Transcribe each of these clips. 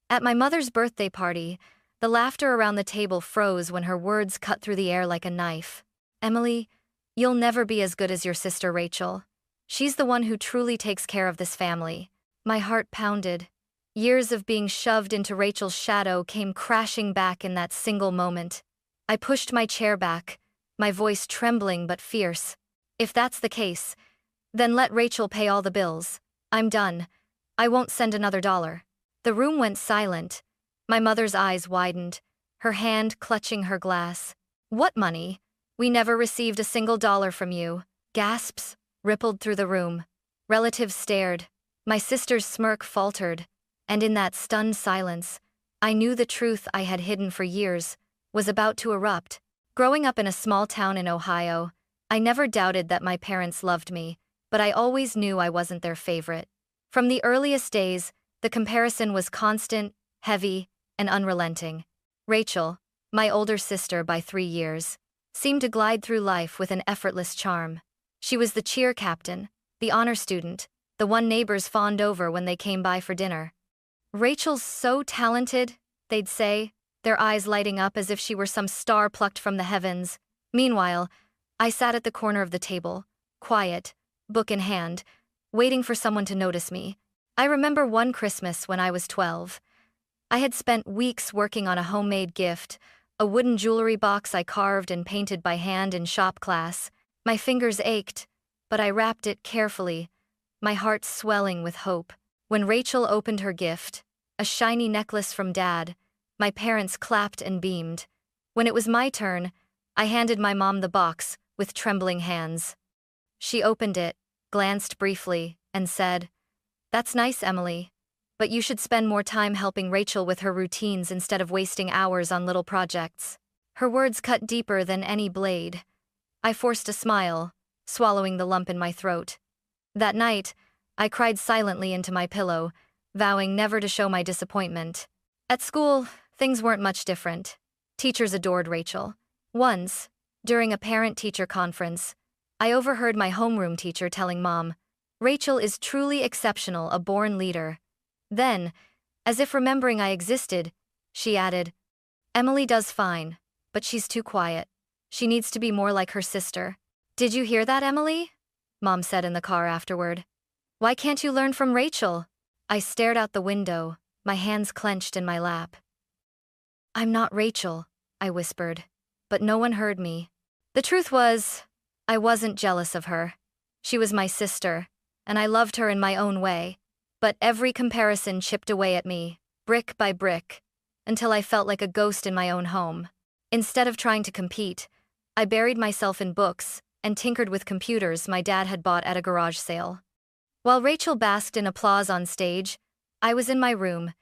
At my mother's birthday party, the laughter around the table froze when her words cut through the air like a knife. Emily, you'll never be as good as your sister Rachel. She's the one who truly takes care of this family. My heart pounded. Years of being shoved into Rachel's shadow came crashing back in that single moment. I pushed my chair back, my voice trembling but fierce. If that's the case, then let Rachel pay all the bills. I'm done. I won't send another dollar. The room went silent. My mother's eyes widened, her hand clutching her glass. What money? We never received a single dollar from you. Gasps rippled through the room. Relatives stared. My sister's smirk faltered, and in that stunned silence, I knew the truth I had hidden for years was about to erupt. Growing up in a small town in Ohio, I never doubted that my parents loved me, but I always knew I wasn't their favorite. From the earliest days, the comparison was constant, heavy, and unrelenting. Rachel, my older sister by 3 years, seemed to glide through life with an effortless charm. She was the cheer captain, the honor student, the one neighbors fawned over when they came by for dinner. "Rachel's so talented," they'd say, their eyes lighting up as if she were some star plucked from the heavens. Meanwhile, I sat at the corner of the table, quiet, book in hand, waiting for someone to notice me. I remember one Christmas when I was 12. I had spent weeks working on a homemade gift, a wooden jewelry box I carved and painted by hand in shop class. My fingers ached, but I wrapped it carefully, my heart swelling with hope. When Rachel opened her gift, a shiny necklace from Dad, my parents clapped and beamed. When it was my turn, I handed my mom the box with trembling hands. She opened it, glanced briefly, and said, "That's nice, Emily, but you should spend more time helping Rachel with her routines instead of wasting hours on little projects." Her words cut deeper than any blade. I forced a smile, swallowing the lump in my throat. That night, I cried silently into my pillow, vowing never to show my disappointment. At school, things weren't much different. Teachers adored Rachel. Once, during a parent-teacher conference, I overheard my homeroom teacher telling Mom, "Rachel is truly exceptional, a born leader." Then, as if remembering I existed, she added, "Emily does fine, but she's too quiet. She needs to be more like her sister." "Did you hear that, Emily?" Mom said in the car afterward. "Why can't you learn from Rachel?" I stared out the window, my hands clenched in my lap. "I'm not Rachel," I whispered, but no one heard me. The truth was, I wasn't jealous of her. She was my sister, and I loved her in my own way. But every comparison chipped away at me, brick by brick, until I felt like a ghost in my own home. Instead of trying to compete, I buried myself in books and tinkered with computers my dad had bought at a garage sale. While Rachel basked in applause on stage, I was in my room,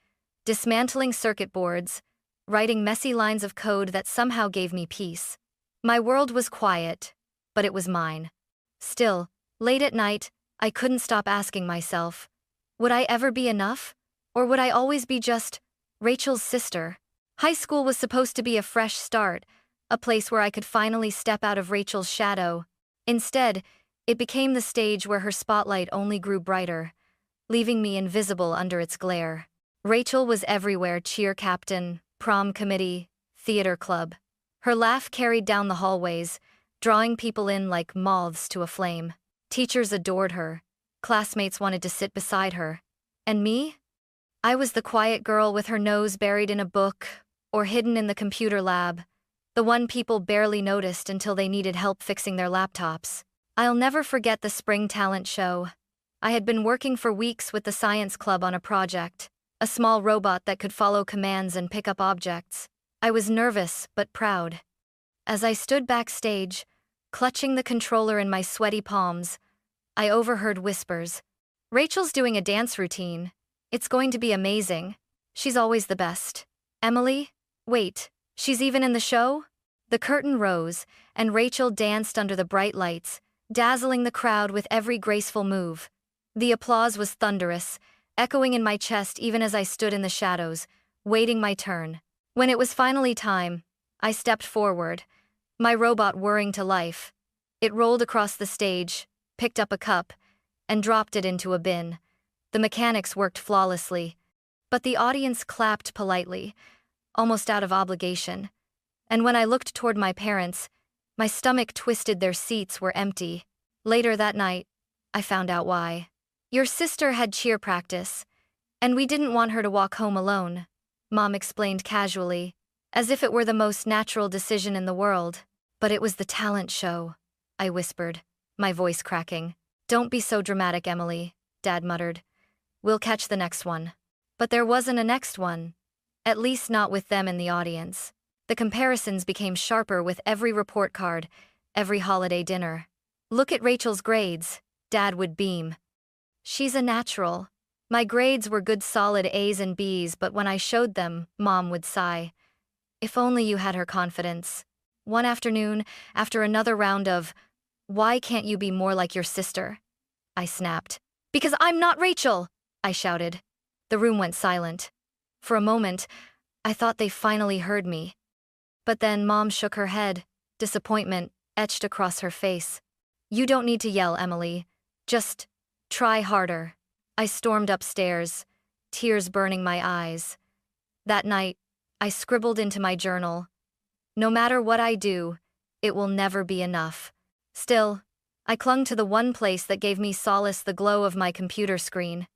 dismantling circuit boards, writing messy lines of code that somehow gave me peace. My world was quiet, but it was mine. Still, late at night, I couldn't stop asking myself, would I ever be enough? Or would I always be just Rachel's sister? High school was supposed to be a fresh start, a place where I could finally step out of Rachel's shadow. Instead, it became the stage where her spotlight only grew brighter, leaving me invisible under its glare. Rachel was everywhere: cheer captain, prom committee, theater club. Her laugh carried down the hallways, drawing people in like moths to a flame. Teachers adored her. Classmates wanted to sit beside her. And me? I was the quiet girl with her nose buried in a book or hidden in the computer lab, the one people barely noticed until they needed help fixing their laptops. I'll never forget the spring talent show. I had been working for weeks with the science club on a project, a small robot that could follow commands and pick up objects. I was nervous but proud. As I stood backstage, clutching the controller in my sweaty palms, I overheard whispers. "Rachel's doing a dance routine. It's going to be amazing. She's always the best. Emily? Wait, she's even in the show?" The curtain rose, and Rachel danced under the bright lights, dazzling the crowd with every graceful move. The applause was thunderous, echoing in my chest even as I stood in the shadows, waiting my turn. When it was finally time, I stepped forward, my robot whirring to life. It rolled across the stage, picked up a cup, and dropped it into a bin. The mechanics worked flawlessly. But the audience clapped politely, almost out of obligation. And when I looked toward my parents, my stomach twisted. Their seats were empty. Later that night, I found out why. Your sister had cheer practice, and we didn't want her to walk home alone, Mom explained casually, as if it were the most natural decision in the world. But it was the talent show, I whispered, my voice cracking. Don't be so dramatic, Emily, Dad muttered. We'll catch the next one. But there wasn't a next one. At least not with them in the audience. The comparisons became sharper with every report card, every holiday dinner. Look at Rachel's grades, Dad would beam. She's a natural. My grades were good solid A's and B's, but when I showed them, Mom would sigh. If only you had her confidence. One afternoon, after another round of, "Why can't you be more like your sister?" I snapped. "Because I'm not Rachel!" I shouted. The room went silent. For a moment, I thought they finally heard me. But then Mom shook her head, disappointment etched across her face. "You don't need to yell, Emily. Just try harder." I stormed upstairs, tears burning my eyes. That night, I scribbled into my journal, "No matter what I do, it will never be enough." Still, I clung to the one place that gave me solace, the glow of my computer screen.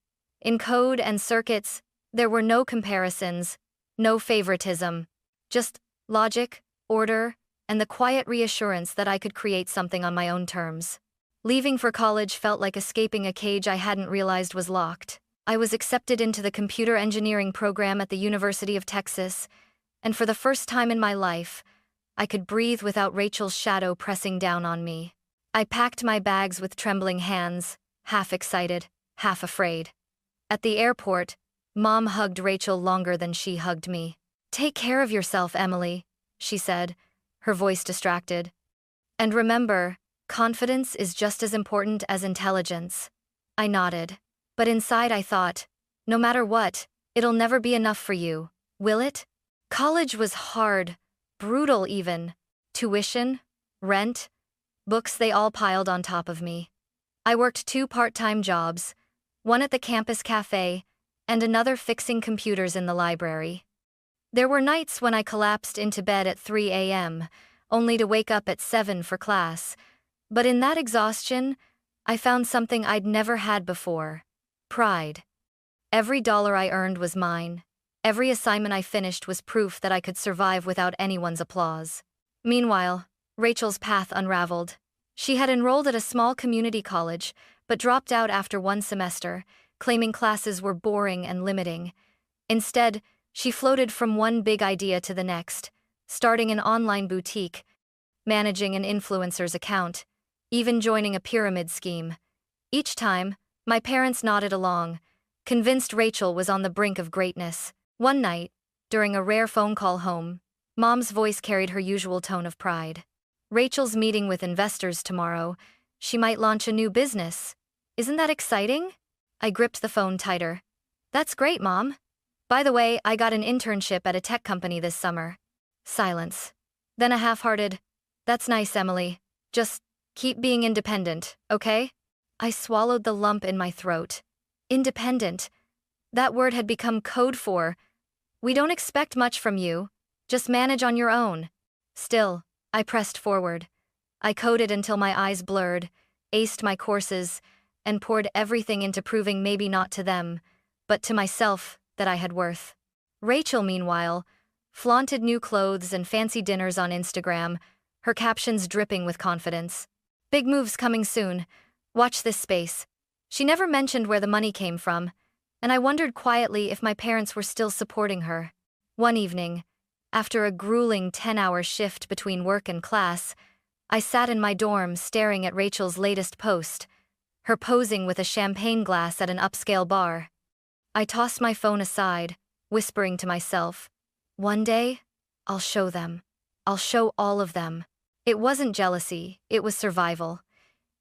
In code and circuits, there were no comparisons, no favoritism, just logic, order, and the quiet reassurance that I could create something on my own terms. Leaving for college felt like escaping a cage I hadn't realized was locked. I was accepted into the computer engineering program at the University of Texas, and for the first time in my life, I could breathe without Rachel's shadow pressing down on me. I packed my bags with trembling hands, half excited, half afraid. At the airport, Mom hugged Rachel longer than she hugged me. "Take care of yourself, Emily," she said, her voice distracted. "And remember, confidence is just as important as intelligence." I nodded, but inside I thought, no matter what, it'll never be enough for you, will it? College was hard, brutal even. Tuition, rent, books, they all piled on top of me. I worked 2 part-time jobs, one at the campus cafe and another fixing computers in the library. There were nights when I collapsed into bed at 3 a.m., only to wake up at 7 for class. But in that exhaustion, I found something I'd never had before: pride. Every dollar I earned was mine. Every assignment I finished was proof that I could survive without anyone's applause. Meanwhile, Rachel's path unraveled. She had enrolled at a small community college, but dropped out after 1 semester, claiming classes were boring and limiting. Instead, she floated from one big idea to the next, starting an online boutique, managing an influencer's account, even joining a pyramid scheme. Each time, my parents nodded along, convinced Rachel was on the brink of greatness. One night, during a rare phone call home, Mom's voice carried her usual tone of pride. "Rachel's meeting with investors tomorrow. She might launch a new business. Isn't that exciting?" I gripped the phone tighter. "That's great, Mom. By the way, I got an internship at a tech company this summer." Silence. Then a half-hearted, "That's nice, Emily. Just keep being independent, okay?" I swallowed the lump in my throat. Independent. That word had become code for, "We don't expect much from you. Just manage on your own." Still, I pressed forward. I coded until my eyes blurred, aced my courses, and poured everything into proving, maybe not to them, but to myself, that I had worth. Rachel, meanwhile, flaunted new clothes and fancy dinners on Instagram, her captions dripping with confidence. "Big moves coming soon. Watch this space." She never mentioned where the money came from, and I wondered quietly if my parents were still supporting her. One evening, after a grueling 10-hour shift between work and class, I sat in my dorm staring at Rachel's latest post, her posing with a champagne glass at an upscale bar. I tossed my phone aside, whispering to myself, "One day, I'll show them. I'll show all of them." It wasn't jealousy, it was survival.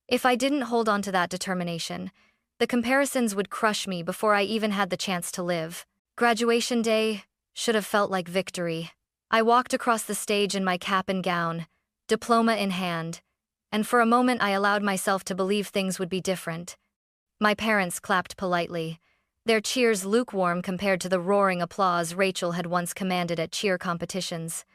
If I didn't hold on to that determination, the comparisons would crush me before I even had the chance to live. Graduation day should have felt like victory. I walked across the stage in my cap and gown, diploma in hand, and for a moment I allowed myself to believe things would be different. My parents clapped politely. their cheers lukewarm compared to the roaring applause Rachel had once commanded at cheer competitions.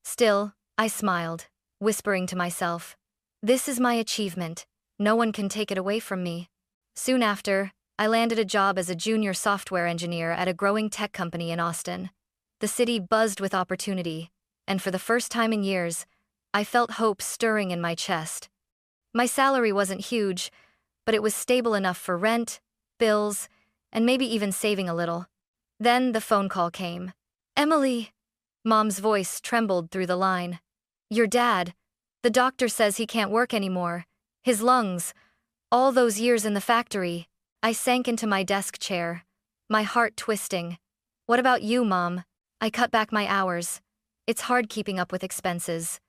Still, I smiled, whispering to myself, "This is my achievement. No one can take it away from me." Soon after, I landed a job as a junior software engineer at a growing tech company in Austin. The city buzzed with opportunity, and for the first time in years, I felt hope stirring in my chest. My salary wasn't huge, but it was stable enough for rent, bills, and maybe even saving a little. Then the phone call came. "Emily," Mom's voice trembled through the line. "Your dad. The doctor says he can't work anymore. His lungs. All those years in the factory." I sank into my desk chair, my heart twisting. "What about you, Mom?" I cut back my hours. It's hard keeping up with expenses.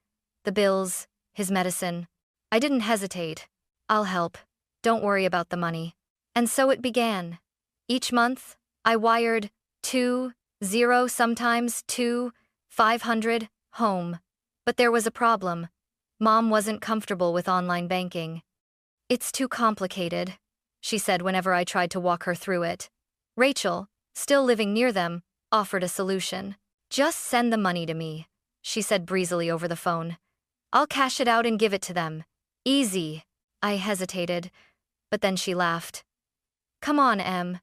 The bills, his medicine. I didn't hesitate. "I'll help. Don't worry about the money." And so it began. Each month, I wired 2-0, sometimes 2-500, home. But there was a problem. Mom wasn't comfortable with online banking. "It's too complicated," she said whenever I tried to walk her through it. Rachel, still living near them, offered a solution. "Just send the money to me," she said breezily over the phone. "I'll cash it out and give it to them. Easy." I hesitated, but then she laughed. "Come on, Em.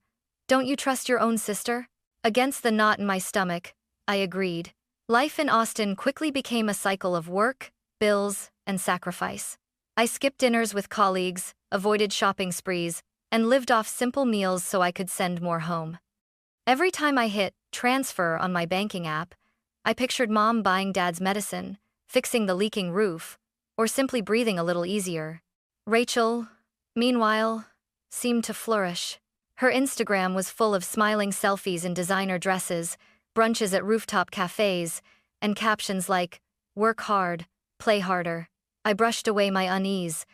Don't you trust your own sister?" Against the knot in my stomach, I agreed. Life in Austin quickly became a cycle of work, bills, and sacrifice. I skipped dinners with colleagues, avoided shopping sprees, and lived off simple meals so I could send more home. Every time I hit transfer on my banking app, I pictured Mom buying Dad's medicine, fixing the leaking roof, or simply breathing a little easier. Rachel, meanwhile, seemed to flourish. Her Instagram was full of smiling selfies in designer dresses, brunches at rooftop cafes, and captions like, "Work hard, play harder." I brushed away my unease,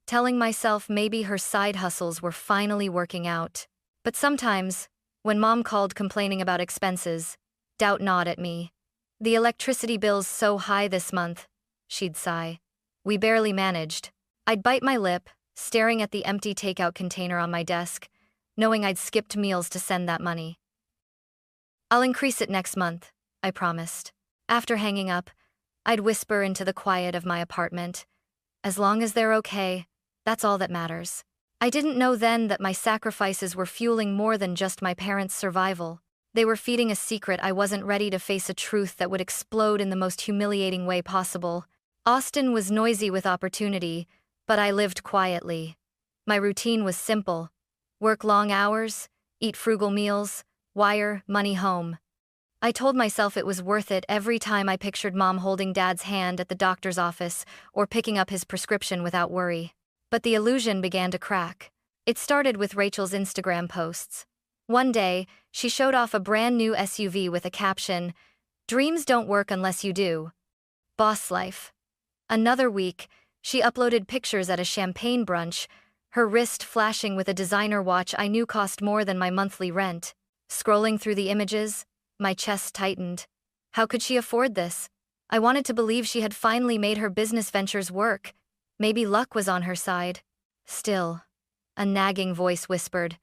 telling myself maybe her side hustles were finally working out. But sometimes, when Mom called complaining about expenses, doubt gnawed at me. "The electricity bill's so high this month," she'd sigh. "We barely managed." I'd bite my lip, staring at the empty takeout container on my desk, knowing I'd skipped meals to send that money. "I'll increase it next month," I promised. After hanging up, I'd whisper into the quiet of my apartment, "As long as they're okay, that's all that matters." I didn't know then that my sacrifices were fueling more than just my parents' survival. They were feeding a secret I wasn't ready to face, a truth that would explode in the most humiliating way possible. Austin was noisy with opportunity, but I lived quietly. My routine was simple: work long hours, eat frugal meals, wire money home. I told myself it was worth it every time I pictured Mom holding Dad's hand at the doctor's office or picking up his prescription without worry. But the illusion began to crack. It started with Rachel's Instagram posts. One day, she showed off a brand new SUV with a caption, "Dreams don't work unless you do. Boss life." Another week, she uploaded pictures at a champagne brunch, her wrist flashing with a designer watch I knew cost more than my monthly rent. Scrolling through the images, my chest tightened. How could she afford this? I wanted to believe she had finally made her business ventures work. Maybe luck was on her side. Still, a nagging voice whispered,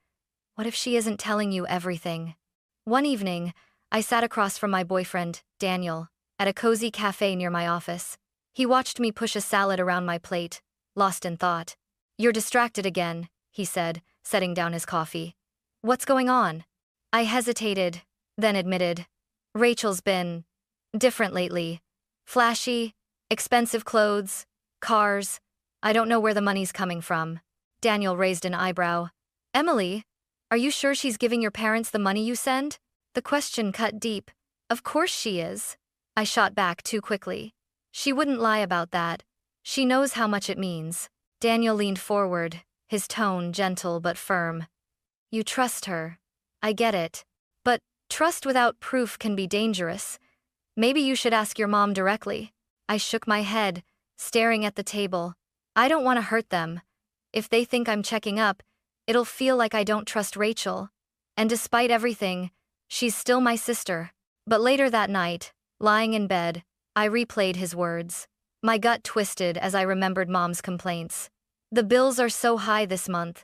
"What if she isn't telling you everything?" One evening, I sat across from my boyfriend, Daniel, at a cozy cafe near my office. He watched me push a salad around my plate, lost in thought. "You're distracted again," he said, setting down his coffee. "What's going on?" I hesitated, then admitted, "Rachel's been different lately. Flashy, expensive clothes, cars. I don't know where the money's coming from." Daniel raised an eyebrow. "Emily, are you sure she's giving your parents the money you send?" The question cut deep. "Of course she is." I shot back too quickly. "She wouldn't lie about that. She knows how much it means." Daniel leaned forward, his tone gentle but firm. "You trust her. I get it. But trust without proof can be dangerous. Maybe you should ask your mom directly." I shook my head, staring at the table. I don't want to hurt them. If they think I'm checking up, it'll feel like I don't trust Rachel. And despite everything, she's still my sister. But later that night, lying in bed, I replayed his words. My gut twisted as I remembered Mom's complaints. "The bills are so high this month.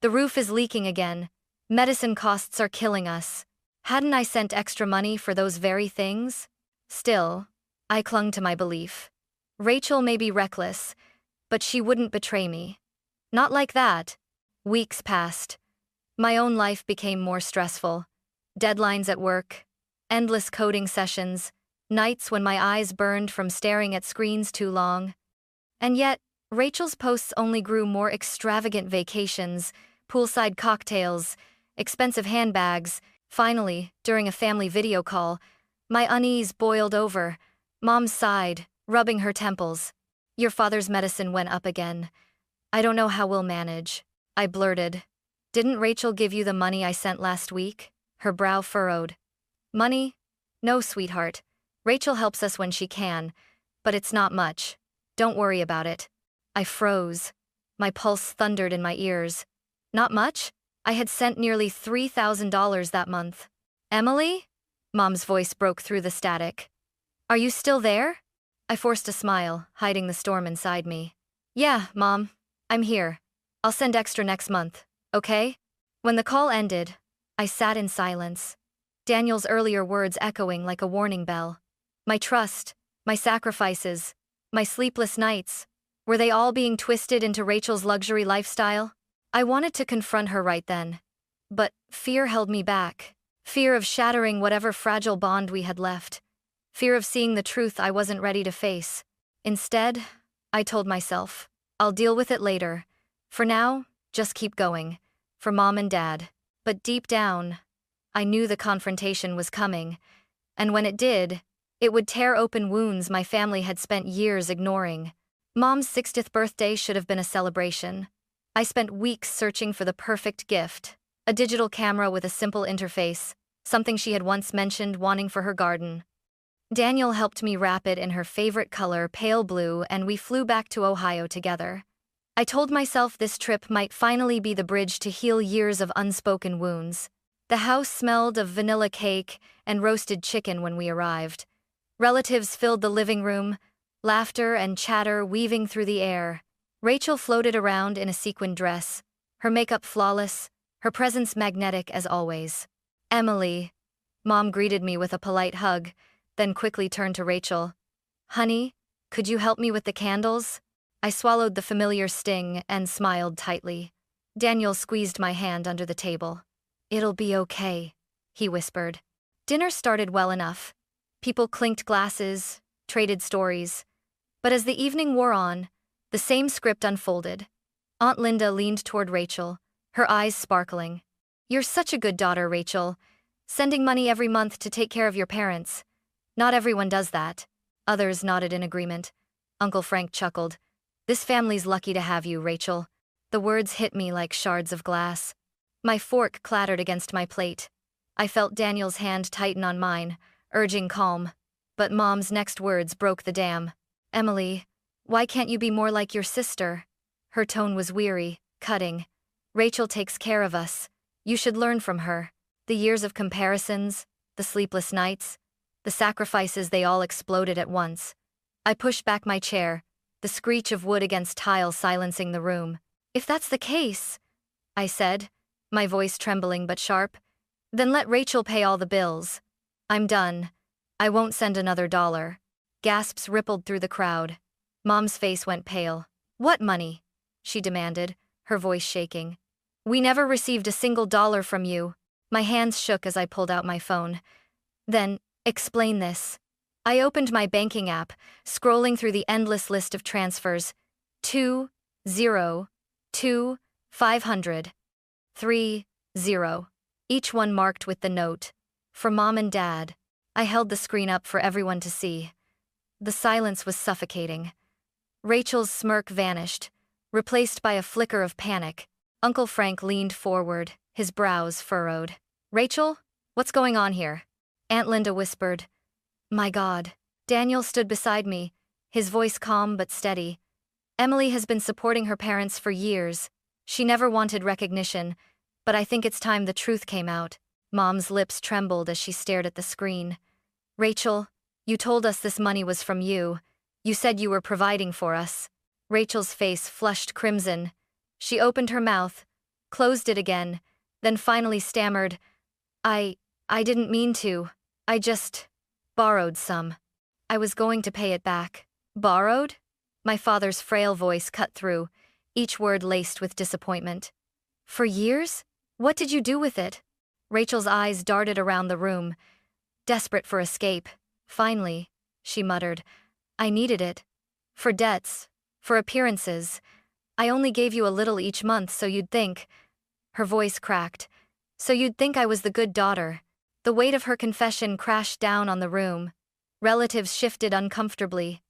The roof is leaking again. Medicine costs are killing us. Hadn't I sent extra money for those very things? Still, I clung to my belief. Rachel may be reckless, but she wouldn't betray me. Not like that. Weeks passed. My own life became more stressful. Deadlines at work, endless coding sessions, nights when my eyes burned from staring at screens too long. And yet, Rachel's posts only grew more extravagant: vacations, poolside cocktails, expensive handbags. Finally, during a family video call, my unease boiled over. Mom sighed, rubbing her temples. "Your father's medicine went up again. I don't know how we'll manage," I blurted. "Didn't Rachel give you the money I sent last week?" Her brow furrowed. "Money? No, sweetheart. Rachel helps us when she can, but it's not much. Don't worry about it." I froze. My pulse thundered in my ears. Not much? I had sent nearly $3,000 that month. "Emily?" Mom's voice broke through the static. "Are you still there?" I forced a smile, hiding the storm inside me. "Yeah, Mom. I'm here. I'll send extra next month, okay?" When the call ended, I sat in silence, Daniel's earlier words echoing like a warning bell. My trust, my sacrifices, my sleepless nights, were they all being twisted into Rachel's luxury lifestyle? I wanted to confront her right then, but fear held me back. Fear of shattering whatever fragile bond we had left. Fear of seeing the truth I wasn't ready to face. Instead, I told myself, I'll deal with it later. For now, just keep going. For Mom and Dad. But deep down, I knew the confrontation was coming. And when it did, it would tear open wounds my family had spent years ignoring. Mom's 60th birthday should have been a celebration. I spent weeks searching for the perfect gift. A digital camera with a simple interface, something she had once mentioned wanting for her garden. Daniel helped me wrap it in her favorite color, pale blue, and we flew back to Ohio together. I told myself this trip might finally be the bridge to heal years of unspoken wounds. The house smelled of vanilla cake and roasted chicken when we arrived. Relatives filled the living room, laughter and chatter weaving through the air. Rachel floated around in a sequin dress, her makeup flawless, her presence magnetic as always. "Emily." Mom greeted me with a polite hug, then quickly turned to Rachel. "Honey, could you help me with the candles?" I swallowed the familiar sting and smiled tightly. Daniel squeezed my hand under the table. "It'll be okay," he whispered. Dinner started well enough. People clinked glasses, traded stories. But as the evening wore on, the same script unfolded. Aunt Linda leaned toward Rachel, her eyes sparkling. "You're such a good daughter, Rachel. Sending money every month to take care of your parents. Not everyone does that." Others nodded in agreement. Uncle Frank chuckled. "This family's lucky to have you, Rachel." The words hit me like shards of glass. My fork clattered against my plate. I felt Daniel's hand tighten on mine, urging calm. But Mom's next words broke the dam. "Emily, why can't you be more like your sister?" Her tone was weary, cutting. "Rachel takes care of us. You should learn from her. The years of comparisons, the sleepless nights, the sacrifices, they all exploded at once." I pushed back my chair, the screech of wood against tile silencing the room. "If that's the case," I said, my voice trembling but sharp, "then let Rachel pay all the bills. I'm done. I won't send another dollar." Gasps rippled through the crowd. Mom's face went pale. "What money?" she demanded, her voice shaking. "We never received a single dollar from you." My hands shook as I pulled out my phone. "Then, explain this." I opened my banking app, scrolling through the endless list of transfers. 202 500 30, each one marked with the note, "For Mom and Dad." I held the screen up for everyone to see. The silence was suffocating. Rachel's smirk vanished, replaced by a flicker of panic. Uncle Frank leaned forward, his brows furrowed. "Rachel, what's going on here?" Aunt Linda whispered. "My God." Daniel stood beside me, his voice calm but steady. "Emily has been supporting her parents for years. She never wanted recognition, but I think it's time the truth came out." Mom's lips trembled as she stared at the screen. "Rachel, you told us this money was from you. You said you were providing for us." Rachel's face flushed crimson. She opened her mouth, closed it again, then finally stammered, I didn't mean to. I just borrowed some. I was going to pay it back. Borrowed? My father's frail voice cut through, each word laced with disappointment. For years? What did you do with it? Rachel's eyes darted around the room, desperate for escape. Finally, she muttered, I needed it. For debts, for appearances. I only gave you a little each month so you'd think. Her voice cracked. So you'd think I was the good daughter. The weight of her confession crashed down on the room. Relatives shifted uncomfortably.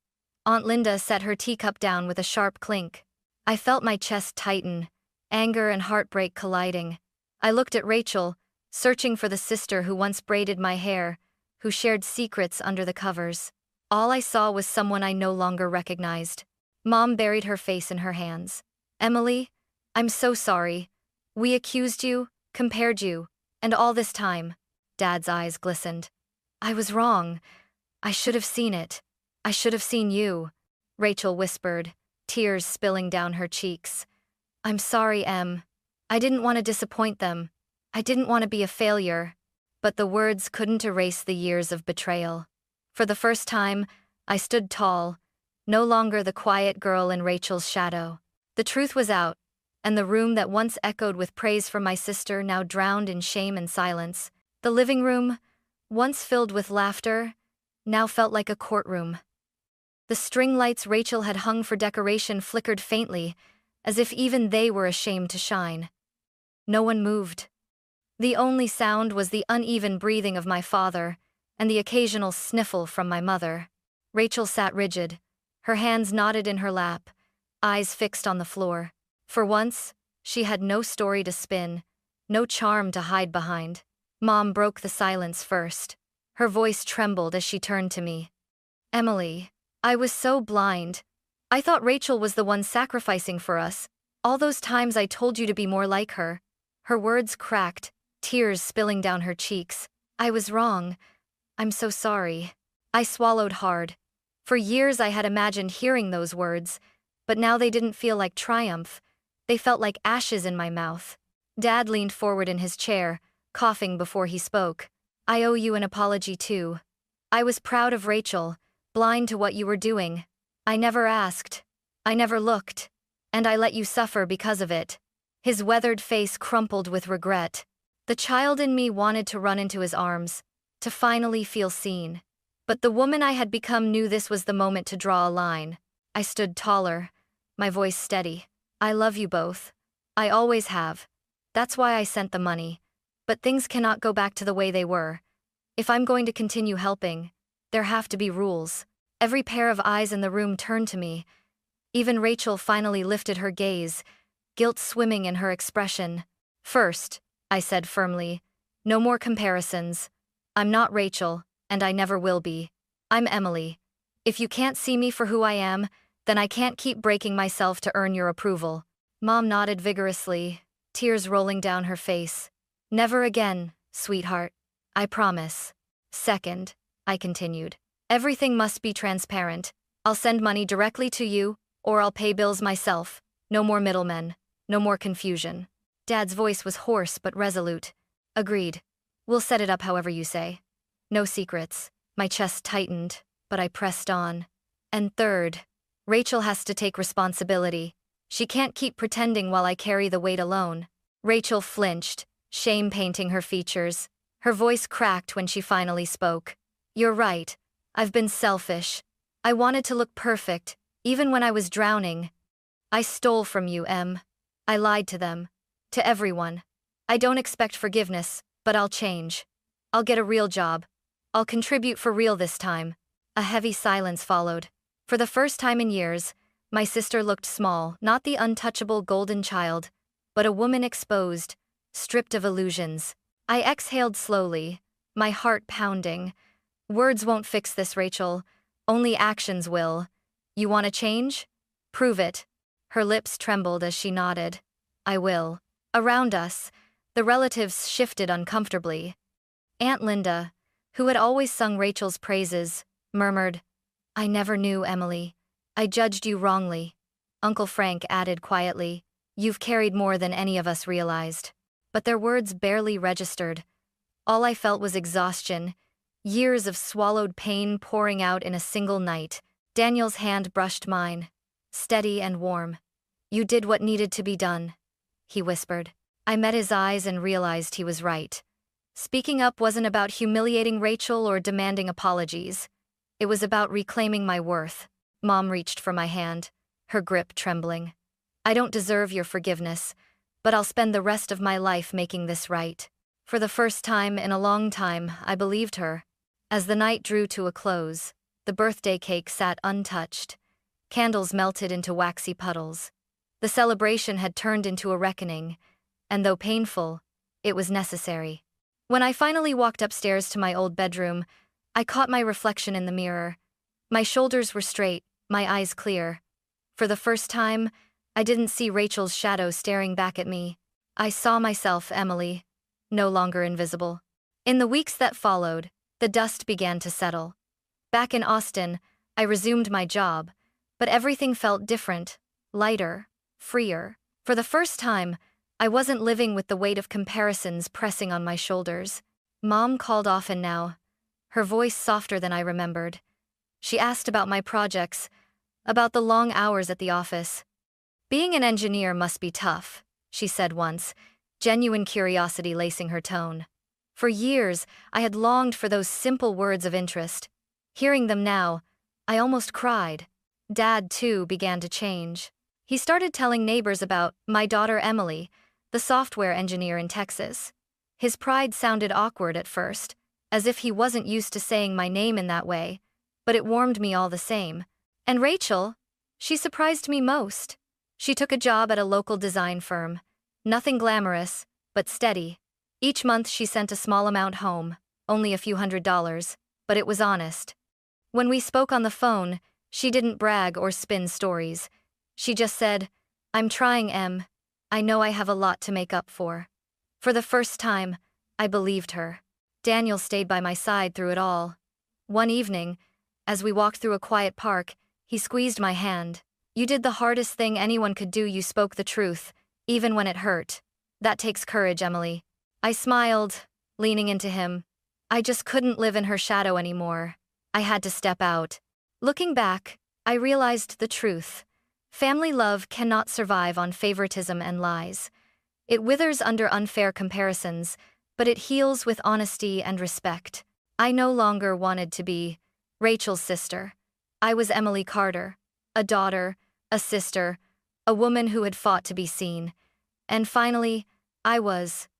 Aunt Linda set her teacup down with a sharp clink. I felt my chest tighten, anger and heartbreak colliding. I looked at Rachel, searching for the sister who once braided my hair, who shared secrets under the covers. All I saw was someone I no longer recognized. Mom buried her face in her hands. Emily, I'm so sorry. We accused you, compared you, and all this time. Dad's eyes glistened. I was wrong. I should have seen it. I should have seen you. Rachel whispered, tears spilling down her cheeks. I'm sorry, Em. I didn't want to disappoint them. I didn't want to be a failure. But the words couldn't erase the years of betrayal. For the first time, I stood tall, no longer the quiet girl in Rachel's shadow. The truth was out, and the room that once echoed with praise for my sister now drowned in shame and silence. The living room, once filled with laughter, now felt like a courtroom. The string lights Rachel had hung for decoration flickered faintly, as if even they were ashamed to shine. No one moved. The only sound was the uneven breathing of my father, and the occasional sniffle from my mother. Rachel sat rigid, her hands knotted in her lap, eyes fixed on the floor. For once, she had no story to spin, no charm to hide behind. Mom broke the silence first. Her voice trembled as she turned to me. Emily, I was so blind. I thought Rachel was the one sacrificing for us. All those times I told you to be more like her. Her words cracked, tears spilling down her cheeks. I was wrong. I'm so sorry. I swallowed hard. For years I had imagined hearing those words, but now they didn't feel like triumph. They felt like ashes in my mouth. Dad leaned forward in his chair, coughing before he spoke. I owe you an apology too. I was proud of Rachel, blind to what you were doing. I never asked. I never looked. And I let you suffer because of it. His weathered face crumpled with regret. The child in me wanted to run into his arms, to finally feel seen. But the woman I had become knew this was the moment to draw a line. I stood taller, my voice steady. I love you both. I always have. That's why I sent the money. But things cannot go back to the way they were. If I'm going to continue helping, there have to be rules. Every pair of eyes in the room turned to me. Even Rachel finally lifted her gaze, guilt swimming in her expression. First, I said firmly, no more comparisons. I'm not Rachel, and I never will be. I'm Emily. If you can't see me for who I am, then I can't keep breaking myself to earn your approval. Mom nodded vigorously, tears rolling down her face. Never again, sweetheart. I promise. Second, I continued. Everything must be transparent. I'll send money directly to you, or I'll pay bills myself. No more middlemen. No more confusion. Dad's voice was hoarse but resolute. Agreed. We'll set it up however you say. No secrets. My chest tightened, but I pressed on. And third, Rachel has to take responsibility. She can't keep pretending while I carry the weight alone. Rachel flinched, shame painting her features. Her voice cracked when she finally spoke. You're right. I've been selfish. I wanted to look perfect, even when I was drowning. I stole from you, Em. I lied to them. To everyone. I don't expect forgiveness, but I'll change. I'll get a real job. I'll contribute for real this time. A heavy silence followed. For the first time in years, my sister looked small, not the untouchable golden child, but a woman exposed, stripped of illusions. I exhaled slowly, my heart pounding. Words won't fix this, Rachel. Only actions will. You want to change? Prove it. Her lips trembled as she nodded. I will. Around us, the relatives shifted uncomfortably. Aunt Linda, who had always sung Rachel's praises, murmured, I never knew, Emily. I judged you wrongly. Uncle Frank added quietly, You've carried more than any of us realized. but their words barely registered. All I felt was exhaustion, years of swallowed pain pouring out in a single night. Daniel's hand brushed mine, steady and warm. "You did what needed to be done," he whispered. I met his eyes and realized he was right. Speaking up wasn't about humiliating Rachel or demanding apologies. It was about reclaiming my worth. Mom reached for my hand, her grip trembling. "I don't deserve your forgiveness, but I'll spend the rest of my life making this right." For the first time in a long time, I believed her. As the night drew to a close, the birthday cake sat untouched. Candles melted into waxy puddles. The celebration had turned into a reckoning, and though painful, it was necessary. When I finally walked upstairs to my old bedroom, I caught my reflection in the mirror. My shoulders were straight, my eyes clear. For the first time, I didn't see Rachel's shadow staring back at me. I saw myself, Emily, no longer invisible. In the weeks that followed, the dust began to settle. Back in Austin, I resumed my job, but everything felt different, lighter, freer. For the first time, I wasn't living with the weight of comparisons pressing on my shoulders. Mom called often now, her voice softer than I remembered. She asked about my projects, about the long hours at the office. "Being an engineer must be tough," she said once, genuine curiosity lacing her tone. For years, I had longed for those simple words of interest. Hearing them now, I almost cried. Dad, too, began to change. He started telling neighbors about my daughter Emily, the software engineer in Texas. His pride sounded awkward at first, as if he wasn't used to saying my name in that way, but it warmed me all the same. And Rachel, she surprised me most. She took a job at a local design firm. Nothing glamorous, but steady. Each month she sent a small amount home, only a few $100s, but it was honest. When we spoke on the phone, she didn't brag or spin stories. She just said, "I'm trying, Em. I know I have a lot to make up for." For the first time, I believed her. Daniel stayed by my side through it all. One evening, as we walked through a quiet park, he squeezed my hand. "You did the hardest thing anyone could do. You spoke the truth, even when it hurt. That takes courage, Emily." I smiled, leaning into him. I just couldn't live in her shadow anymore. I had to step out. Looking back, I realized the truth. Family love cannot survive on favoritism and lies. It withers under unfair comparisons, but it heals with honesty and respect. I no longer wanted to be Rachel's sister. I was Emily Carter, a daughter, a sister, a woman who had fought to be seen. And finally, I was